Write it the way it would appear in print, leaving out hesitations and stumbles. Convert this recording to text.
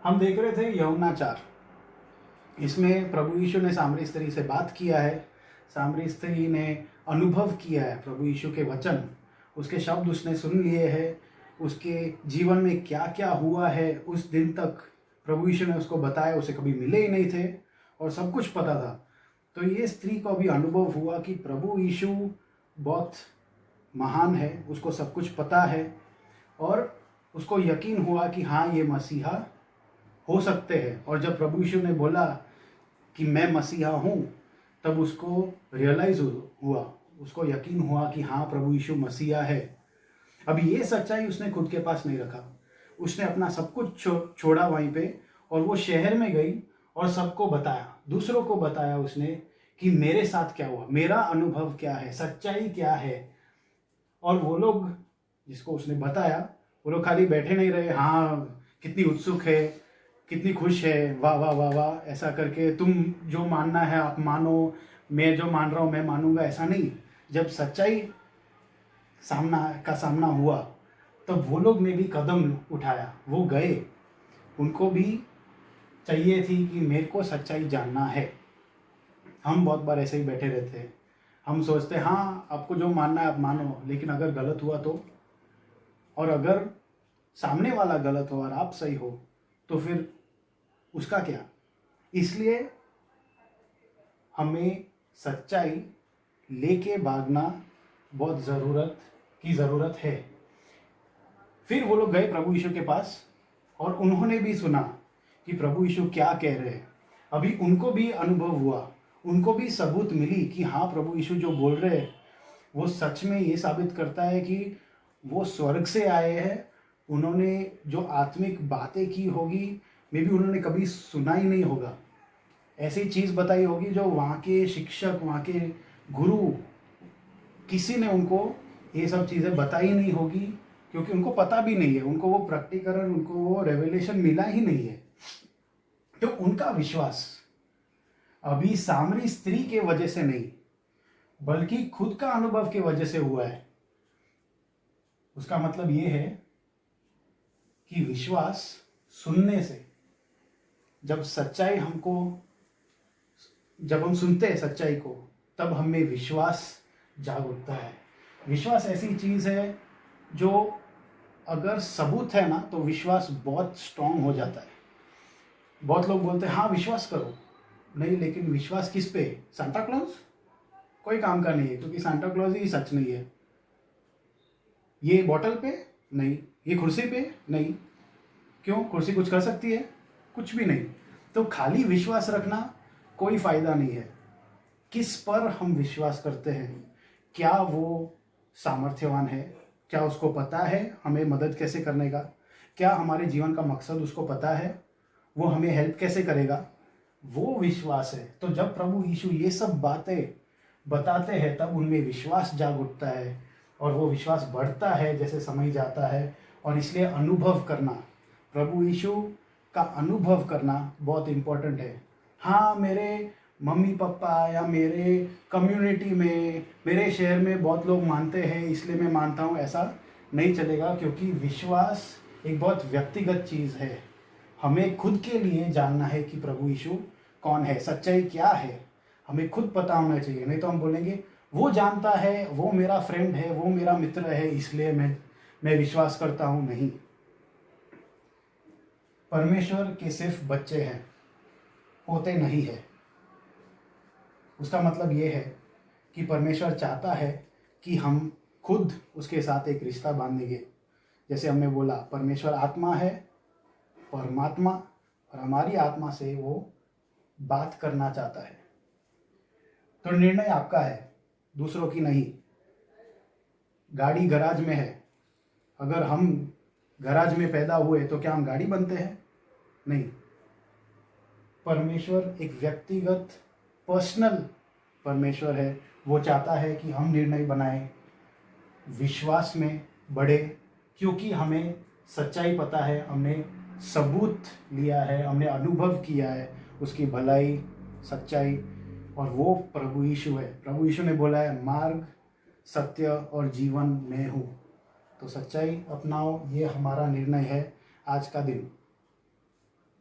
हम देख रहे थे यमुना 4। इसमें प्रभु यीशु ने सामरी स्त्री से बात किया है। सामरी स्त्री ने अनुभव किया है प्रभु यीशु के वचन, उसके शब्द उसने सुन लिए हैं। उसके जीवन में क्या क्या हुआ है उस दिन तक प्रभु यीशु ने उसको बताया। उसे कभी मिले ही नहीं थे और सब कुछ पता था। तो ये स्त्री को अभी अनुभव हुआ कि प्रभु यीशु बहुत महान है, उसको सब कुछ पता है और उसको यकीन हुआ कि हाँ, ये मसीहा हो सकते हैं। और जब प्रभु यीशु ने बोला कि मैं मसीहा हूँ, तब उसको रियलाइज हुआ, उसको यकीन हुआ कि हाँ, प्रभु यीशु मसीहा है। अभी ये सच्चाई उसने खुद के पास नहीं रखा। उसने अपना सब कुछ छोड़ा वहीं पे और वो शहर में गई और सबको बताया, दूसरों को बताया उसने कि मेरे साथ क्या हुआ, मेरा अनुभव क्या है, सच्चाई क्या है। और वो लोग जिसको उसने बताया, वो लोग खाली बैठे नहीं रहे, हाँ कितनी उत्सुक है, कितनी खुश है, वाह वाह वाह वाह, ऐसा करके तुम जो मानना है आप मानो, मैं जो मान रहा हूँ मैं मानूंगा, ऐसा नहीं। जब सच्चाई सामना हुआ, तब वो लोग ने भी कदम उठाया, वो गए। उनको भी चाहिए थी कि मेरे को सच्चाई जानना है। हम बहुत बार ऐसे ही बैठे रहते हैं, हम सोचते हैं हाँ आपको जो मानना है आप मानो, लेकिन अगर गलत हुआ तो, और अगर सामने वाला गलत हो और आप सही हो तो फिर उसका क्या। इसलिए हमें सच्चाई लेके भागना बहुत ज़रूरत है। फिर वो लोग गए प्रभु यीशु के पास और उन्होंने भी सुना कि प्रभु यीशु क्या कह रहे हैं। अभी उनको भी अनुभव हुआ, उनको भी सबूत मिली कि हाँ, प्रभु यीशु जो बोल रहे हैं वो सच में ये साबित करता है कि वो स्वर्ग से आए हैं। उन्होंने जो आत्मिक बातें की होगी, मे भी उन्होंने कभी सुना ही नहीं होगा, ऐसी चीज़ बताई होगी जो वहाँ के शिक्षक, वहाँ के गुरु, किसी ने उनको ये सब चीज़ें बताई नहीं होगी, क्योंकि उनको पता भी नहीं है, उनको वो प्रकटीकरण, उनको वो रेवलेशन मिला ही नहीं है। तो उनका विश्वास अभी सामरी स्त्री के वजह से नहीं, बल्कि खुद का अनुभव के वजह से हुआ है। उसका मतलब ये है कि विश्वास सुनने से, जब हम सुनते हैं सच्चाई को, तब हमें विश्वास जाग उठता है। विश्वास ऐसी चीज़ है जो अगर सबूत है ना, तो विश्वास बहुत स्ट्रांग हो जाता है। बहुत लोग बोलते हैं हाँ विश्वास करो, नहीं, लेकिन विश्वास किस पे? Santa Claus? कोई काम का नहीं है, क्योंकि सांता क्लॉज ही सच नहीं है। ये बॉटल पे नहीं, ये कुर्सी पे नहीं। क्यों? कुर्सी कुछ कर सकती है? कुछ भी नहीं। तो खाली विश्वास रखना कोई फायदा नहीं है। किस पर हम विश्वास करते हैं? क्या वो सामर्थ्यवान है? क्या उसको पता है हमें मदद कैसे करने का? क्या हमारे जीवन का मकसद उसको पता है? वो हमें हेल्प कैसे करेगा? वो विश्वास है। तो जब प्रभु यीशु ये सब बातें बताते हैं, तब उनमें विश्वास जाग उठता है और वो विश्वास बढ़ता है जैसे समय जाता है। और इसलिए अनुभव करना, प्रभु यीशु का अनुभव करना बहुत इम्पोर्टेंट है। हाँ, मेरे मम्मी पापा या मेरे कम्युनिटी में, मेरे शहर में बहुत लोग मानते हैं इसलिए मैं मानता हूँ, ऐसा नहीं चलेगा। क्योंकि विश्वास एक बहुत व्यक्तिगत चीज़ है। हमें खुद के लिए जानना है कि प्रभु यीशु कौन है, सच्चाई क्या है, हमें खुद पता होना चाहिए। नहीं तो हम बोलेंगे वो जानता है, वो मेरा फ्रेंड है, वो मेरा मित्र है, इसलिए मैं विश्वास करता हूँ। नहीं, परमेश्वर के सिर्फ बच्चे हैं, पोते नहीं है। उसका मतलब ये है कि परमेश्वर चाहता है कि हम खुद उसके साथ एक रिश्ता बांधेंगे। जैसे हमने बोला, परमेश्वर आत्मा है, परमात्मा, और हमारी आत्मा से वो बात करना चाहता है। तो निर्णय आपका है, दूसरों की नहीं। गाड़ी गराज में है, अगर हम गराज में पैदा हुए तो क्या हम गाड़ी बनते हैं? नहीं। परमेश्वर एक व्यक्तिगत, पर्सनल परमेश्वर है। वो चाहता है कि हम निर्णय बनाएं, विश्वास में बढ़े, क्योंकि हमें सच्चाई पता है, हमने सबूत लिया है, हमने अनुभव किया है उसकी भलाई, सच्चाई, और वो प्रभु यीशु है। प्रभु यीशु ने बोला है, मार्ग, सत्य और जीवन मैं हूँ। तो सच्चाई अपनाओ, ये हमारा निर्णय है आज का दिन।